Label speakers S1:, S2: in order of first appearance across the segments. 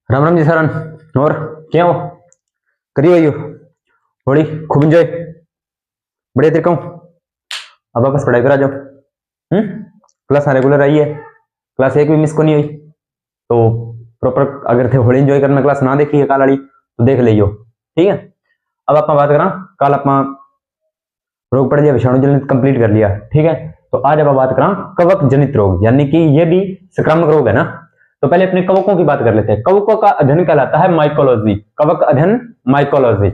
S1: राम राम जी सरन। और क्या हो करी हुई हो? होली खूब एंजॉय बढ़िया तरीका हूँ। अब वापस पढ़ाई करा जाओ। क्लास रेगुलर आई है, क्लास एक भी मिस को नहीं हुई तो प्रॉपर अगर थे होली एंजॉय करना क्लास ना देखी है काल वाली तो देख लियो, ठीक है। अब आप बात करा कल आप रोग पड़ गया विषाणु जनित कंप्लीट कर लिया, ठीक है। तो आज अब बात करा कवक जनित रोग, यानी कि ये भी संक्रामक रोग है ना। तो पहले अपने कवकों की बात कर लेते हैं। कवकों का अध्ययन कहलाता है माइकोलॉजी, कवक अध्ययन माइकोलॉजी,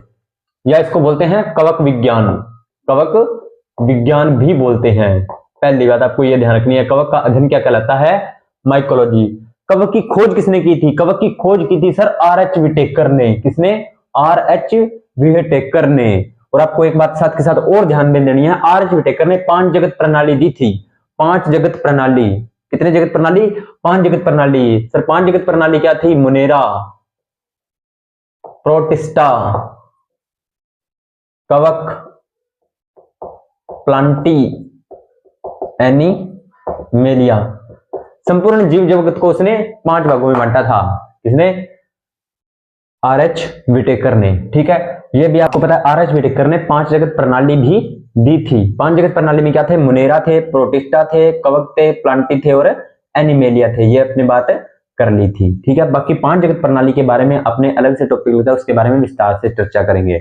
S1: या इसको बोलते हैं कवक विज्ञान। कवक विज्ञान भी बोलते हैं। पहली बात आपको यह ध्यान रखनी है, कवक का अध्ययन क्या कहलाता है? माइकोलॉजी। कवक की खोज किसने की थी? कवक की खोज की थी सर आर.एच. विटेकर ने। किसने? आर.एच. विटेकर ने। और आपको एक बात साथ के साथ और ध्यान में देनी है, आर.एच. विटेकर ने 5 जगत प्रणाली दी थी। 5 जगत प्रणाली। कितने जगत प्रणाली? 5 जगत प्रणाली। सर 5 जगत प्रणाली क्या थी? मोनेरा, प्रोटिस्टा, कवक, प्लांटी, एनिमेलिया। संपूर्ण जीव जगत को उसने 5 भागों में बांटा था। किसने? आर.एच. विटेकर ने, ठीक है। ये भी आपको पता है आर.एच. विटेकर ने 5 जगत प्रणाली भी दी थी। 5 जगत प्रणाली में क्या थे? मोनेरा थे, प्रोटिस्टा थे, कवक थे, प्लांटी थे और एनिमेलिया थे। ये अपनी बात कर ली थी, ठीक है। बाकी 5 जगत प्रणाली के बारे में अपने अलग से टॉपिक होता है, उसके बारे में विस्तार से चर्चा करेंगे।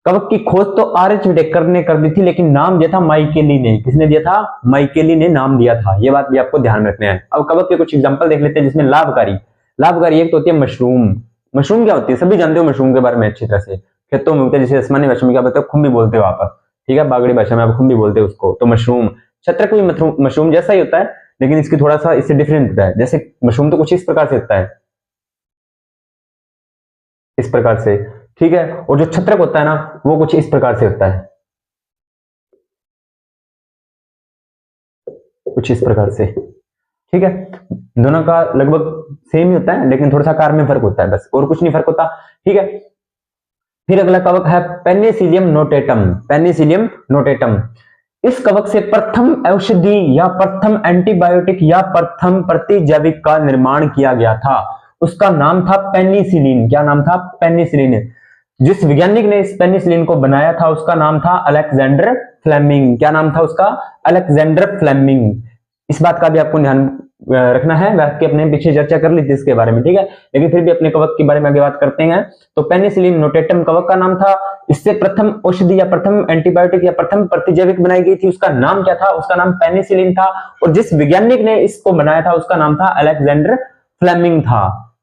S1: कवक की खोज तो आर.एच. विटेकर ने कर दी थी, लेकिन नाम दिया था माइकेली ने। किसने दिया था? माइकेली ने नाम दिया था। ये बात भी आपको ध्यान रखना है। अब कवक के कुछ एग्जांपल देख लेते हैं जिसमें लाभकारी। लाभकारी एक तो होती है मशरूम। मशरूम क्या होती है? सभी जानते हो मशरूम के बारे में अच्छी तरह से। खेतों में होते हैं, जैसे आसमानी भाषा में क्या बोलते हो? खुम्बी बोलते हो आप, ठीक है। बागड़ी भाषा में आप खुम्बी बोलते हो उसको। तो मशरूम, छत्रक भी मशरूम जैसा ही होता है, लेकिन इसकी थोड़ा सा इससे डिफरेंट होता है। जैसे मशरूम तो कुछ इस प्रकार से होता है, इस प्रकार से, ठीक है। और जो छत्रक होता है ना, वो कुछ इस प्रकार से होता है, कुछ इस प्रकार से, ठीक है। दोनों का लगभग सेम ही होता है, लेकिन थोड़ा सा आकार में फर्क होता है बस, और कुछ नहीं फर्क होता, ठीक है। फिर अगला कवक है पेनिसिलियम नोटेटम। Penicillium notatum. इस कवक से प्रथम औषधि या प्रथम एंटीबायोटिक या प्रथम प्रतिजैविक का निर्माण किया गया था। उसका नाम था पेनिसिलिन। क्या नाम था? पेनिसिलिन। जिस वैज्ञानिक ने इस पेनिसिलिन को बनाया था उसका नाम था अलेक्जेंडर फ्लेमिंग। क्या नाम था उसका? Alexander Fleming. इस बात का भी आपको ध्यान रखना है। वैसे अपने पीछे चर्चा कर ली थी इसके बारे में, ठीक है। लेकिन फिर भी अपने कवक के बारे में आगे बात करते हैं। तो पेनिसिलिन नोटेटम कवक का नाम था। इससे प्रथम औषधि या प्रथम एंटीबायोटिक या प्रथम प्रतिजैविक बनाई गई थी। उसका नाम क्या था? उसका नाम पेनिसिलिन था। और जिस वैज्ञानिक ने इसको बनाया था उसका नाम था अलेक्जेंडर फ्लेमिंग था,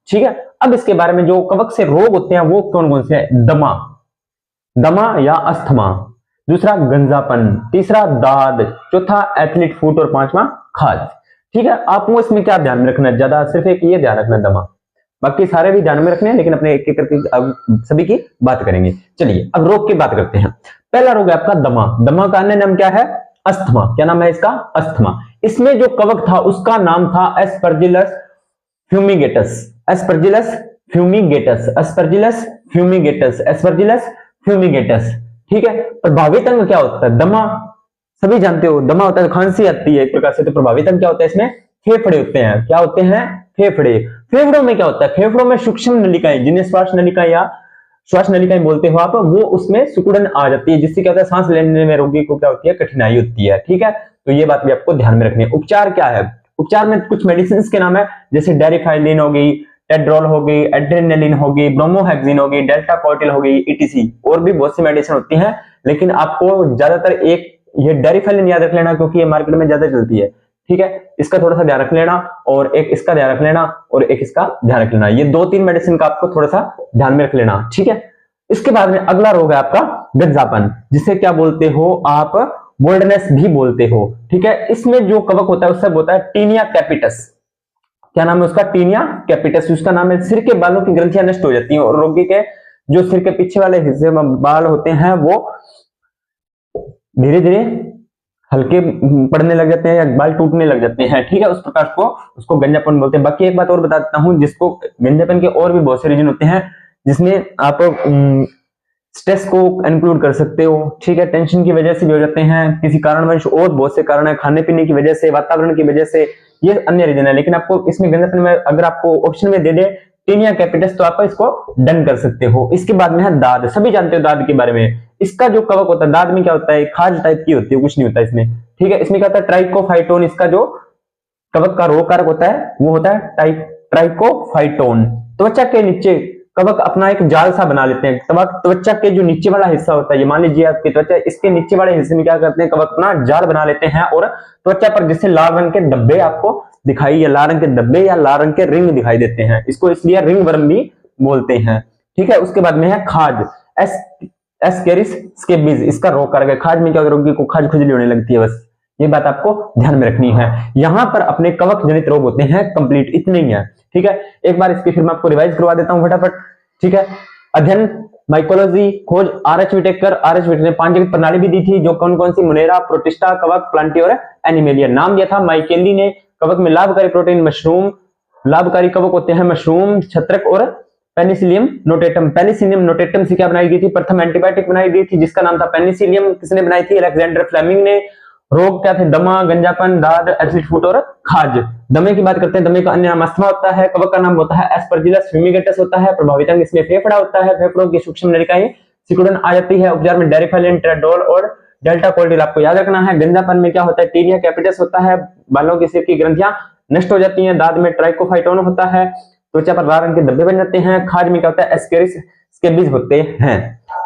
S1: ठीक है। अब इसके बारे में जो कवक से रोग होते हैं वो कौन कौन से हैं? दमा, दमा या अस्थमा। दूसरा गंजापन, तीसरा दाद, चौथा एथलीट फुट और पांचवा खाज, ठीक है। आपको इसमें क्या ध्यान में रखना है? ज्यादा सिर्फ एक ये ध्यान रखना दमा, बाकी सारे भी ध्यान में रखने हैं, लेकिन अपने एक एक करके अब सभी की बात करेंगे। चलिए अब रोग की बात करते हैं। पहला रोग है आपका दमा। दमा का अन्य नाम क्या है? अस्थमा। क्या नाम है इसका? अस्थमा। इसमें जो कवक था उसका नाम था Aspergillus fumigatus. Aspergillus fumigatus, Aspergillus fumigatus, Aspergillus fumigatus, ठीक है। प्रभावित अंग क्या होता है? दमा सभी जानते हो, दमा होता है, खांसी आती है एक प्रकार से। तो प्रभावित अंग क्या होता है इसमें? फेफड़े होते हैं। क्या होते हैं? फेफड़े। फेफड़ों में क्या होता है? फेफड़ों में सूक्ष्म नलिकाएं, जिन्हें श्वास नलिकाएं या श्वास नलिकाएं बोलते हो आप, वो उसमें सिकुड़न आ जाती है, जिससे क्या होता है? सांस लेने में रोगी को क्या होती है? कठिनाई होती है, ठीक है। तो ये बात भी आपको ध्यान में रखनी है। उपचार क्या है? उपचार में कुछ मेडिसिन के नाम है, जैसे डेरिफाइलिन हो गई, टेड्रोल हो गई, एड्रेनालिन हो गई, ब्रोमोहेक्सिन हो गई, डेल्टा कोर्टिल हो गई, ईटीसी। और भी बहुत सी मेडिसिन होती हैं, लेकिन आपको ज्यादातर एक ये डेरिफाइलिन याद रख लेना, क्योंकि ये मार्केट में ज्यादा चलती है, ठीक है। इसका थोड़ा सा ध्यान रख लेना, और एक इसका ध्यान रख लेना, और एक इसका ध्यान रख लेना। ये 2-3 मेडिसिन का आपको थोड़ा सा ध्यान में रख लेना, ठीक है। इसके बाद में अगला रोग है आपका गंजापन, जिसे क्या बोलते हो आप? बोल्डनेस भी बोलते हो, ठीक है। इसमें जो कवक होता है उससे होता है टीनिया कैपिटस। क्या नाम है उसका? Tinea capitis. उसका नाम है सिर के बालों की ग्रंथियां नष्ट हो जाती हैं, और रोगी के जो सिर के पीछे वाले हिस्से में बाल होते हैं वो धीरे धीरे हल्के पड़ने लग जाते हैं या बाल टूटने लग जाते हैं, ठीक है। उस प्रकार को उसको गंजापन बोलते हैं। बाकी एक बात और बता देता हूं, जिसको गंजापन के और भी बहुत से रीजन होते हैं, जिसमें आप स्ट्रेस को इंक्लूड कर सकते हो, ठीक है। टेंशन की वजह से भी हो जाते हैं, किसी कारणवश, और बहुत से कारण है, खाने पीने की वजह से, वातावरण की वजह से, ये अन्य रीजन है। लेकिन आपको इसमें गंजापन में अगर आपको ऑप्शन में दे दे टीनिया कैपिटस, तो आप इसको डन कर सकते हो। इसके बाद में है दाद, सभी जानते हो दाद के बारे में। इसका जो कवक होता है दाद में क्या होता है, खाज टाइप की होती है, कुछ नहीं होता इसमें, ठीक है। इसमें क्या होता है, ट्राइकोफाइटोन, इसका जो कवक का रोग कारक होता है वो होता है ट्राइकोफाइटोन। त्वचा के नीचे कवक अपना एक जाल सा बना लेते हैं। त्वचा के जो नीचे वाला हिस्सा होता है, ये मान लीजिए आपकी त्वचा, इसके नीचे वाले हिस्से में क्या करते हैं, कवक अपना जाल बना लेते हैं और त्वचा पर जिससे लाल रंग के धब्बे आपको दिखाई, या लाल रंग के धब्बे या लाल रंग के रिंग दिखाई देते हैं, इसको इसलिए रिंग वर्म भी बोलते हैं, ठीक है। उसके बाद में है खाज, एस्केरिस स्केबीज, इसका रोग कारक है। खाज में क्या रोगी को खाज खुजली होने लगती है, बस ये बात आपको ध्यान में रखनी है। यहां पर अपने कवक जनित रोग होते हैं कंप्लीट, इतने ही है, ठीक है। एक बार इसकी फिर मैं आपको रिवाइज करवा देता हूं फटाफट, ठीक है। अध्ययन माइकोलॉजी खोज आर.एच. Whittaker, RH. विटेकर ने 5 जगत प्रणाली भी दी थी, जो कौन कौन सी, मुनेरा, प्रोटिस्टा, कवक, प्लांटी और एनिमेलिया। नाम दिया था माइकेली ने, कवक में लाभकारी प्रोटीन मशरूम, लाभकारी कवक होते हैं मशरूम, छत्रक और पेनिसिलियम नोटेटम। पेनिसिलियम नोटेटम से क्या बनाई गई थी, प्रथम एंटीबायोटिक बनाई गई थी जिसका नाम था पेनिसिलियम। किसने बनाई थी, अलेक्जेंडर फ्लेमिंग ने। रोग क्या थे, दमा, गंजापन, दाद, एसिड फुट और खाज। दमे की बात करते हैं, दमे का अन्य नाम अस्थमा होता है। कवक का नाम होता है एस्परजिलस फ्यूमिगेटस होता है। प्रभावित अंग इसमें फेफड़ा होता है, फेफड़ों की सूक्ष्म नलिकाएं सिकुड़न आ जाती है। उपचार में डेरिफेलिन, ट्रेडोल और डेल्टा कोल्डिल आपको याद रखना है। गंजापन में क्या होता है, टीनिया कैपिटस होता है, बालों की सिर की ग्रंथियां नष्ट हो जाती हैं। दाद में ट्राइकोफाइटोन होता है, त्वचा पर लाल रंग के धब्बे बन जाते हैं। खाज में क्या होता है, एस्केरिस स्केबीज होते हैं।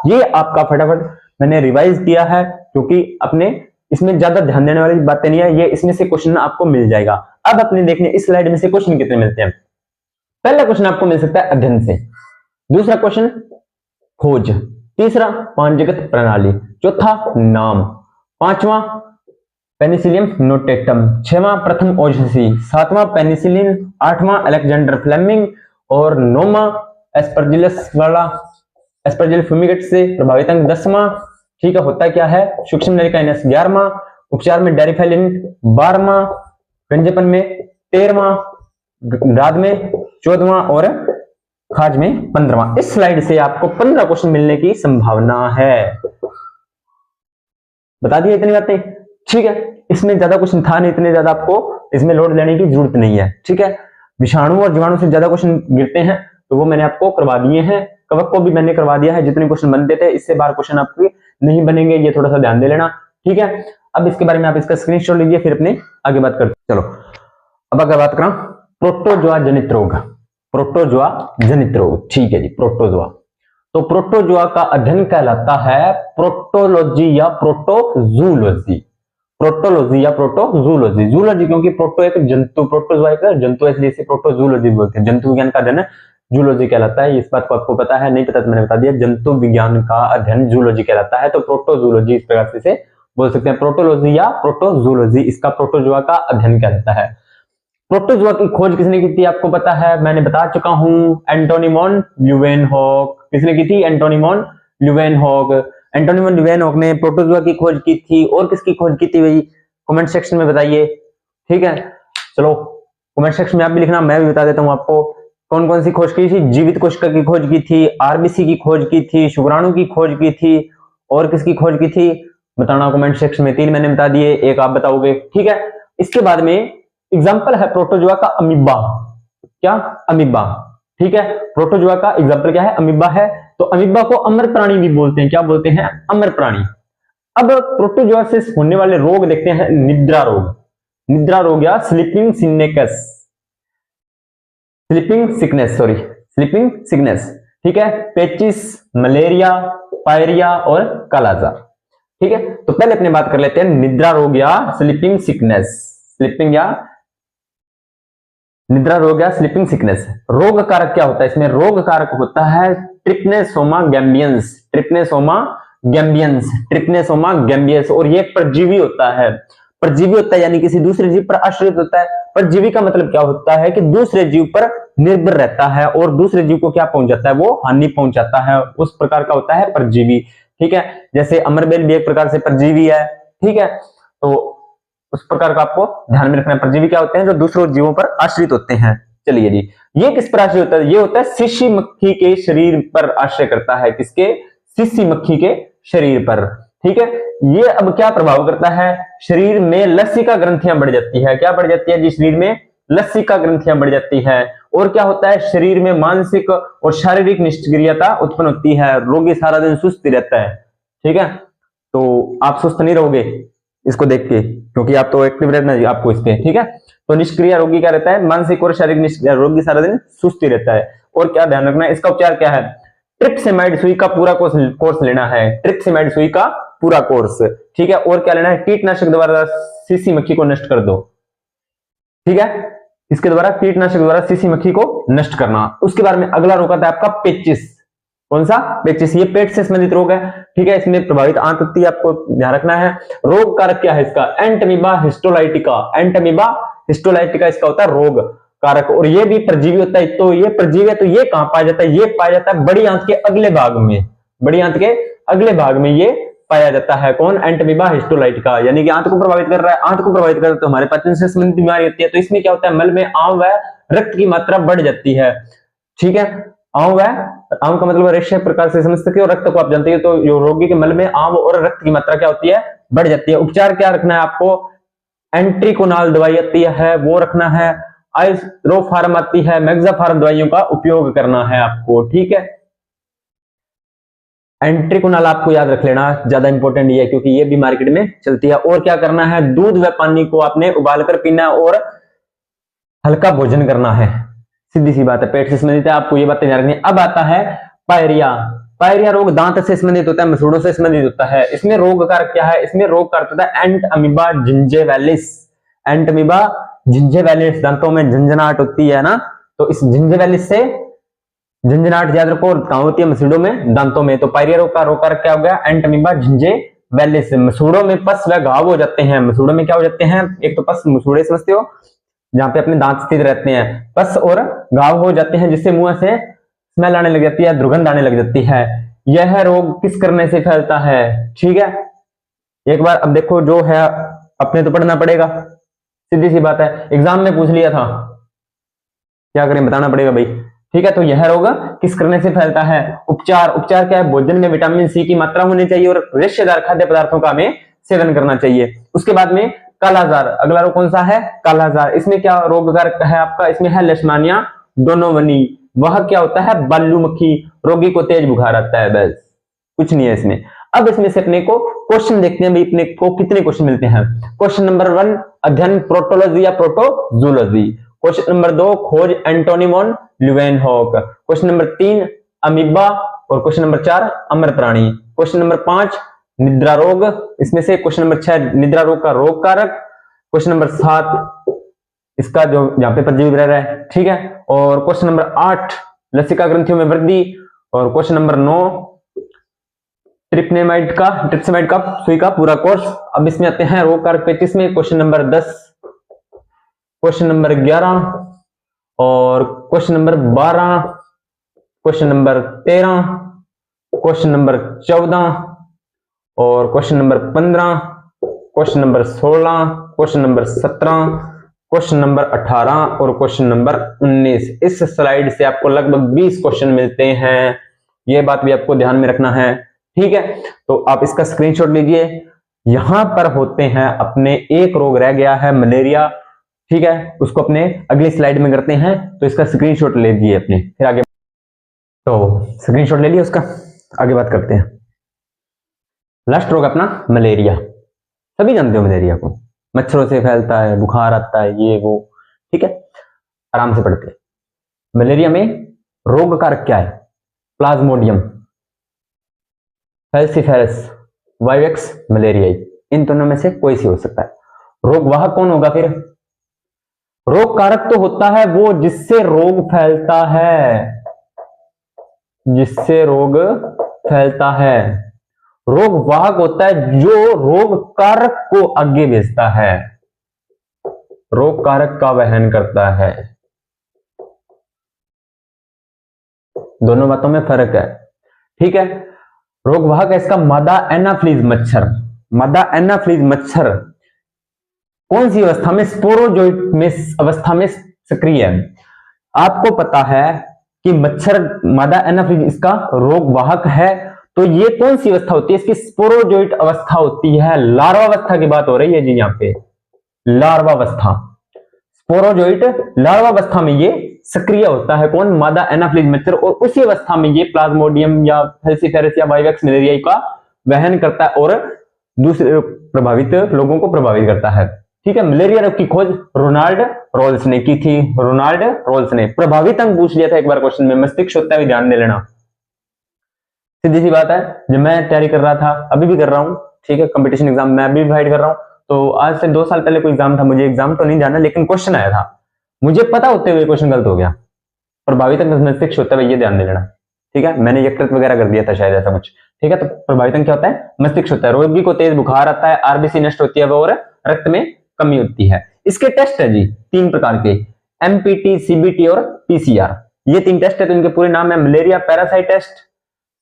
S1: ये आपका फटाफट मैंने रिवाइज किया है, क्योंकि अपने इसमें ज्यादा ध्यान देने वाली बातें नहीं है, ये इसमें से क्वेश्चन आपको मिल जाएगा। अब अपने देखने इस स्लाइड में से क्वेश्चन कितने मिलते हैं। पहला क्वेश्चन आपको मिल सकता है अध्ययन से, दूसरा क्वेश्चन खोज, तीसरा 5 जगत प्रणाली, चौथा नाम, पांचवा पेनिसिलियम नोटेटम, छठवां प्रथम औषधि, सातवां पेनिसिलिन, आठवां अलेक्जेंडर फ्लेमिंग और नौवां एस्परजिलस वाला एस्परजिल फ्यूमिगेट से प्रभावित अंग, 10वां ठीक है होता क्या है सूक्ष्म नलिका 11वां, उपचार में डेरिफेलिन 12वां, गंजेपन में 13वां, दाद में 14वां और खाज में 15वां। इस स्लाइड से आपको 15 क्वेश्चन मिलने की संभावना है। बता दिए इतनी बातें, ठीक है। इसमें ज्यादा क्वेश्चन था नहीं, इतने ज्यादा आपको इसमें लोड लेने की जरूरत नहीं है, ठीक है। विषाणु और जीवाणु से ज्यादा क्वेश्चन गिरते हैं तो वो मैंने आपको करवा दिए हैं। कवक को भी मैंने करवा दिया है, जितने क्वेश्चन बनते थे इससे बाहर क्वेश्चन आपके नहीं बनेंगे, ये थोड़ा सा ध्यान दे लेना, ठीक है। अब इसके बारे में आप इसका स्क्रीनशॉट लीजिए, फिर अपने आगे बात करते। चलो अब अगर बात करें प्रोटोजोआ जनित रोग, प्रोटोजोआ जनित रोग, ठीक है जी। प्रोटोजोआ, तो प्रोटोजोआ का अध्ययन कहलाता है प्रोटोलॉजी या प्रोटोजूलॉजी, प्रोटोलॉजी या प्रोटोजूलॉजी। जूलॉजी क्योंकि प्रोटो एक जंतु, प्रोटोजोआ एक जंतु है, इसलिए इसे प्रोटोजूलॉजी बोलते हैं। जंतु विज्ञान का अध्ययन जूलॉजी कहलाता है, इस बात को आपको पता है, नहीं पता तो मैंने बता दिया। जंतु विज्ञान का अध्ययन जूलॉजी कहलाता है, तो प्रोटोजूलॉजी इस प्रकार से इसे बोल सकते हैं, प्रोटोलॉजी या प्रोटोजूलॉजी, इसका प्रोटोजोआ का अध्ययन कहलाता है। प्रोटोजोआ की खोज किसने की थी आपको पता है, मैंने बता चुका हूं, एंटोनी वॉन ल्यूवेनहॉक। किसने की थी, Antony von Leeuwenhoek. Antony von Leeuwenhoek ने प्रोटोजोआ की खोज की थी। और किसकी खोज की थी भाई, कमेंट सेक्शन में बताइए, ठीक है। चलो कमेंट सेक्शन में आप भी लिखना, मैं भी बता देता हूं आपको कौन कौन सी खोज की थी। जीवित कोशिका की खोज की थी, आरबीसी की खोज की थी, शुक्राणु की खोज की थी, और किसकी खोज की थी बताना कमेंट सेक्शन में। 3 मैंने बता दिए, एक आप बताओगे, ठीक है। इसके बाद में एग्जाम्पल है प्रोटोजोआ का अमीबा, क्या अमीबा, ठीक है। प्रोटोजोआ का एग्जाम्पल क्या है, अमीबा है। तो अमीबा को अमर प्राणी भी बोलते हैं, क्या बोलते हैं, अमर प्राणी। अब प्रोटोजोआ से होने वाले रोग देखते हैं, निद्रा रोग, निद्रा रोग या sleeping sickness, sleeping sickness, sorry sleeping sickness, ठीक है। पेचिस, मलेरिया, पायरिया और कालाजार, ठीक है। तो पहले अपने बात कर लेते हैं निद्रा रोग या स्लीपिंग सिकनेस, स्लीपिंग या निद्रा रोग या स्लीपिंग सिकनेस। रोग कारक क्या होता है इसमें, रोग कारक होता है ट्रिप्नेसोमा गैम्बियंस, ट्रिप्नेसोमा गैम्बियंस, ट्रिप्नेसोमा गैम्बियंस। और ये एक परजीवी होता है, परजीवी होता है यानी किसी दूसरे जीव पर आश्रित होता है। परजीवी का मतलब क्या होता है कि दूसरे जीव पर निर्भर रहता है और दूसरे जीव को क्या पहुंचाता है, वो हानि पहुंचाता है, उस प्रकार का होता है परजीवी, ठीक है। जैसे अमरबेल भी एक प्रकार से परजीवी है, ठीक है। तो उस प्रकार का आपको ध्यान में रखना है। परजीवी क्या होते हैं, जो दूसरों जीवों पर आश्रित होते हैं। चलिए जी, ये किस पर आश्रित होता है, ये होता है सिसी मक्खी के शरीर पर आश्रय करता है, किसके, सिसी मक्खी के शरीर पर, ठीक है। ये अब क्या प्रभाव करता है, शरीर में लसिका ग्रंथियां बढ़ जाती है, क्या बढ़ जाती है जी, शरीर में लसिका ग्रंथियां बढ़ जाती है। और क्या होता है, शरीर में मानसिक और शारीरिक निष्क्रियता उत्पन्न होती है, रोगी सारा दिन सुस्त ही रहता है। ठीक है, तो आप सुस्त नहीं रहोगे इसको देख के, क्योंकि आप तो एक्टिव रहना है आपको इसके। ठीक है, तो निष्क्रिय रोगी क्या रहता है, मानसिक और शारीरिक निष्क्रिय रोगी सारा दिन सुस्त ही रहता है। और क्या ध्यान रखना है, इसका उपचार क्या है, ट्रिप्सिमाइड सुई का पूरा कोर्स लेना है, ट्रिप्सिमाइड सुई का पूरा कोर्स। ठीक है, और क्या लेना है, कीटनाशक द्वारा सीसी मक्खी को नष्ट कर दो। ठीक है, इसके द्वारा कीटनाशक द्वारा सीसी मक्खी को नष्ट करना। उसके बाद में अगला रोग आता है आपका पेचिस। कौन सा, पेचिस। ये पेट से संबंधित रोग है। ठीक है, इसमें प्रभावित आंत होती है, आपको ध्यान रखना है। रोग कारक क्या है इसका, एंटमीबा हिस्टोलाइटिका। एंटमीबा हिस्टोलाइटिका इसका होता है रोग कारक। और ये भी परजीवी होता है। तो ये परजीवी है, तो ये कहां पाया जाता है, ये पाया जाता है बड़ी आंत के अगले भाग में। बड़ी आंत के अगले भाग में ये पाया जाता है। कौन, एंटमीबा हिस्टोलाइटिका। यानी कि आंत को प्रभावित कर रहा है। आंत को प्रभावित कर रहा है तो हमारे पाचन से संबंधित बीमारी होती है। तो इसमें क्या होता है, मल में आम व रक्त की मात्रा बढ़ जाती है। ठीक है, आम का मतलब रेशे प्रकार से समझ सके, और रक्त को आप जानते हैं। तो रोगी के मल में आम और रक्त की मात्रा क्या होती है, बढ़ जाती है। उपचार क्या रखना है आपको, एंट्रिकोनाल दवाई आती है वो रखना है, आइसोफार्म आती है, मैग्जाफार्म दवाइयों का उपयोग करना है आपको। ठीक है, एंट्रिकोनाल आपको याद रख लेना, ज्यादा इंपॉर्टेंट ये है क्योंकि ये भी मार्केट में चलती है। और क्या करना है, दूध व पानी को आपने उबाल कर पीना और हल्का भोजन करना है। सीधी सी बात है, पेट से संबंधित है, आपको ये बातें ध्यान रखनी है। अब आता है पायरिया। पायरिया रोग दांत से संबंधित होता है, मसूड़ों से संबंधित होता है। इसमें रोग कारक क्या है, इसमें रोग कारक होता है एंट अमीबा जिंजेवैलिस। एंट अमीबा जिंजेवैलिस, दांतों में झंझनाहट होती है ना, तो इस जिंजेवैलिस से, झंझनाहट याद रखो कहां होती है, मसूड़ों में, दांतों में। तो पायरिया रोग का रोग कारक क्या हो गया, एंट अमीबा जिंजेवैलिस। मसूड़ों में पस व घाव हो जाते हैं। मसूड़ों में क्या हो जाते हैं, एक तो पस, मसूड़े समझते हो जहां पे अपने दांत स्थित रहते हैं, पस और घाव हो जाते हैं, जिससे मुंह से स्मेल आने लग जाती है, दुर्गंध आने लग जाती है। यह रोग किस करने से फैलता है। ठीक है, एक बार अब देखो, जो है अपने तो पढ़ना पड़ेगा, सीधी सी बात है, एग्जाम में पूछ लिया था, क्या करें बताना पड़ेगा भाई। ठीक है, तो यह रोग किस करने से फैलता है। उपचार, उपचार क्या है, भोजन में विटामिन सी की मात्रा होनी चाहिए और रेशेदार खाद्य पदार्थों का हमें सेवन करना चाहिए। उसके बाद में कालाजार, अगला रोग कौन सा है, कालाजार। इसमें क्या रोग कारक है आपका, इसमें है लेशमानिया डोनोवनी। वह क्या होता है, बालू मक्खी। रोगी को तेज बुखार आता है, बस कुछ नहीं है इसमें। अब इसमें से अपने को क्वेश्चन देखते हैं भाई, अपने को कितने क्वेश्चन मिलते हैं। क्वेश्चन नंबर 1, अध्ययन प्रोटोलॉजी या प्रोटोजूलॉजी। क्वेश्चन नंबर 2, खोज Antony von Leeuwenhoek. Question number 3, amoeba. और क्वेश्चन नंबर 4, अमर प्राणी। क्वेश्चन नंबर 5, निद्रा रोग। इसमें से क्वेश्चन नंबर 6, निद्रा रोग का रोग कारक। क्वेश्चन नंबर 7, इसका जो यहाँ पे परजीवी रह रहा है। ठीक है, और क्वेश्चन नंबर 8, लसिका ग्रंथियों में वृद्धि। और क्वेश्चन नंबर 9, ट्रिप्सिमाइड का सुई का पूरा कोर्स। अब इसमें आते हैं रोग कारक पेचिस में। क्वेश्चन नंबर 10, क्वेश्चन नंबर 11 और question number 12, question number 13, question number 14 और question number 15, question number 16, question number 17, question number 18 और क्वेश्चन नंबर 19। इस स्लाइड से आपको लगभग 20 क्वेश्चन मिलते हैं, ये बात भी आपको ध्यान में रखना है। ठीक है, तो आप इसका स्क्रीनशॉट लीजिए। यहां पर होते हैं अपने, एक रोग रह गया है मलेरिया। ठीक है, उसको अपने अगली स्लाइड में करते हैं, तो इसका स्क्रीनशॉट ले लीजिए अपने, फिर आगे। तो स्क्रीनशॉट ले लिया उसका, आगे बात करते हैं। लास्ट रोग अपना मलेरिया। सभी जानते हो मलेरिया को, मच्छरों से फैलता है, बुखार आता है, ये वो। ठीक है, आराम से पढ़ते हैं। मलेरिया में रोग कारक क्या है, प्लाज्मोडियम फैल्सिफेरस, वाइवेक्स मलेरियाई। इन दोनों में से कोई सी हो सकता है। रोग वाहक कौन होगा फिर, रोग कारक तो होता है वो जिससे रोग फैलता है, जिससे रोग फैलता है। रोग वाहक होता है जो रोग कारक को आगे भेजता है, रोग कारक का वहन करता है। दोनों बातों में फर्क है। ठीक है, रोग वाहक है इसका मादा एनाफ्लीज मच्छर। मादा एनाफ्लीज मच्छर कौन सी अवस्था में, स्पोरोजोइट में अवस्था में सक्रिय है। आपको पता है कि मच्छर मादा एनाफ्लीज इसका रोग वाहक है, तो ये कौन सी अवस्था होती है, इसकी स्पोरोजोइट अवस्था होती है। लार्वा अवस्था की बात हो रही है जी यहाँ पे, लार्वा अवस्था। स्पोरोजोइट लार्वावस्था में ये सक्रिय होता है, कौन, मादा एनाफिलीज मच्छर, और उसी अवस्था में ये प्लाज्मोडियम या फेल्सीफेरस या वाइवेक्स मलेरिया का वहन करता है और दूसरे प्रभावित लोगों को प्रभावित करता है। ठीक है, मलेरिया रोग की खोज रोनाल्ड रोल्स ने की थी, रोनाल्ड रोल्स ने। प्रभावित अंग पूछ लिया था एक बार क्वेश्चन में, मस्तिष्क होता है, ध्यान दे लेना। सीधी सी बात है, जब मैं तैयारी कर रहा था, अभी भी कर रहा हूँ, ठीक है, कंपटीशन एग्जाम मैं भी फाइट कर रहा हूँ, तो आज से 2 साल पहले कोई एग्जाम था, मुझे एग्जाम तो नहीं जाना, लेकिन क्वेश्चन आया था, मुझे पता होते हुए क्वेश्चन गलत हो गया। प्रभावित अंग मस्तिष्क होता है, ये ध्यान दे लेना। ठीक है, मैंने यकृत वगैरह कर दिया था शायद, ऐसा कुछ। ठीक है, तो प्रभावित अंग क्या होता है, मस्तिष्क होता है। रोगी को तेज बुखार आता है, आरबीसी नष्ट होती है और रक्त में कमी होती है। इसके टेस्ट है जी 3 प्रकार के, एमपीटी, सीबीटी और पीसीआर। ये 3 टेस्ट है, तो इनके पूरे नाम है malaria parasite test,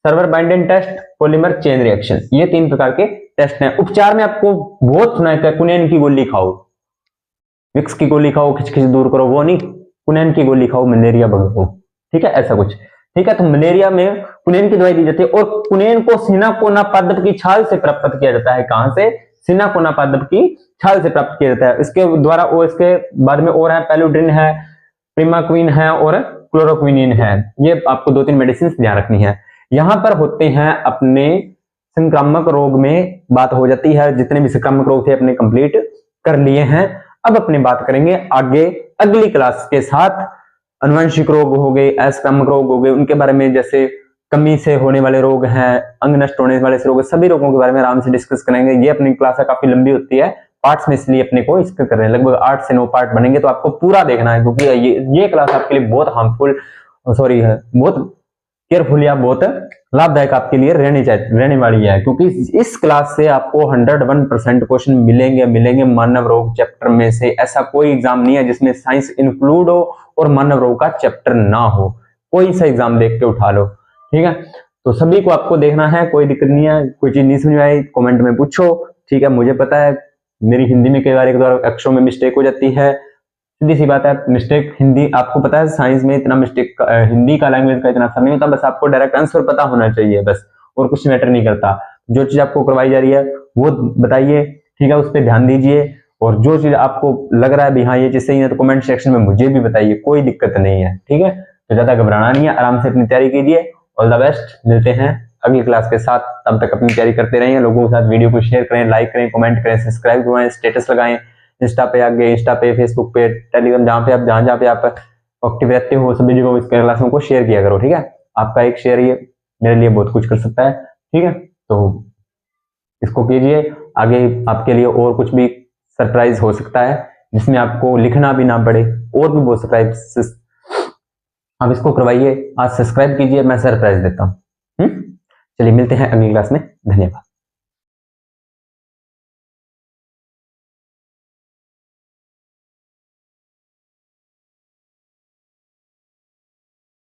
S1: server binded test, polymer chain reaction. ये 3 प्रकार के टेस्ट हैं। उपचार में आपको बहुत सुना है, कुनैन की गोली खाओ, विक्स की गोली खाओ, खिचखिच दूर करो, वो नहीं, कुनैन की गोली खाओ, मलेरिया भगाओ। ठीक है, ऐसा कुछ। ठीक है, तो मलेरिया में कुनैन की दवाई दी जाती है, और कुनैन को सिनाकोना पादप की छाल से प्राप्त किया जाता है। कहां से, सिनाकोना पादप की छाल से प्राप्त किया जाता है। इसके द्वारा, और इसके बाद में और है, पेलुड्रिन है, प्रिमाक्विन है और क्लोरोक्विनिन है। ये आपको 2-3 मेडिसिन ध्यान रखनी है। यहां पर होते हैं अपने संक्रामक रोग में बात हो जाती है, जितने भी संक्रामक रोग थे अपने कंप्लीट कर लिए हैं। अब अपनी बात करेंगे आगे अगली क्लास के साथ, अनुवांशिक रोग हो गए, असंक्रामक रोग हो गए, उनके बारे में, जैसे कमी से होने वाले रोग हैं, अंग नष्ट होने वाले रोग, सभी रोगों के बारे में आराम से डिस्कस करेंगे। ये अपनी क्लास काफी लंबी होती है, पार्ट्स में, इसलिए अपने को इसके कर रहे हैं, लगभग 8 से 9 पार्ट बनेंगे, तो आपको पूरा देखना है, क्योंकि ये क्लास आपके लिए बहुत हार्मफुल, सॉरी है, बहुत केयरफुल या बहुत लाभदायक आपके लिए रहने वाली है, क्योंकि इस क्लास से आपको 101% क्वेश्चन मिलेंगे मानव रोग चैप्टर में से। ऐसा कोई एग्जाम नहीं है जिसमें साइंस इंक्लूड हो और मानव रोग का चैप्टर ना हो, कोई सा एग्जाम देख के उठा लो। ठीक है, तो सभी को आपको देखना है, कोई दिक्कत नहीं है, कोई चीज नहीं समझ आई कमेंट में पूछो। ठीक है, मुझे पता है मेरी हिंदी में कई बार एक बार अक्षरों में मिस्टेक हो जाती है, सीधी सी बात है, मिस्टेक हिंदी, आपको पता है साइंस में इतना मिस्टेक, हिंदी का लैंग्वेज का इतना असर नहीं होता, बस आपको डायरेक्ट आंसर पता होना चाहिए बस, और कुछ मैटर नहीं करता। जो चीज आपको करवाई जा रही है वो बताइए, ठीक है, उस पर ध्यान दीजिए, और जो चीज आपको लग रहा है भी हाँ ये चीज सही है, तो कमेंट सेक्शन में मुझे भी बताइए, कोई दिक्कत नहीं है। ठीक है, तो ज्यादा घबराना नहीं है, आराम से अपनी तैयारी कीजिए। ऑल द बेस्ट, मिलते हैं अगली क्लास के साथ, तब तक अपनी तैयारी करते रहिए, लोगों के साथ वीडियो को शेयर करें, लाइक करें, कमेंट करें, सब्सक्राइब करवाएं, स्टेटस लगाएं, इंस्टा पे आगे, इंस्टा पे, फेसबुक पे, टेलीग्राम, जहां पे आप एक्टिव रहते हो, सभी जगह इस क्लासों को शेयर किया करो। ठीक है, आपका एक शेयर ये मेरे लिए बहुत कुछ कर सकता है। ठीक है, तो इसको कीजिए, आगे आपके लिए और कुछ भी सरप्राइज हो सकता है, जिसमें आपको लिखना भी ना पड़े, और भी बहुत सरप्राइज आप इसको करवाइए। आज सब्सक्राइब कीजिए, मैं सरप्राइज देता हूँ। चलिए मिलते हैं अगली क्लास में, धन्यवाद।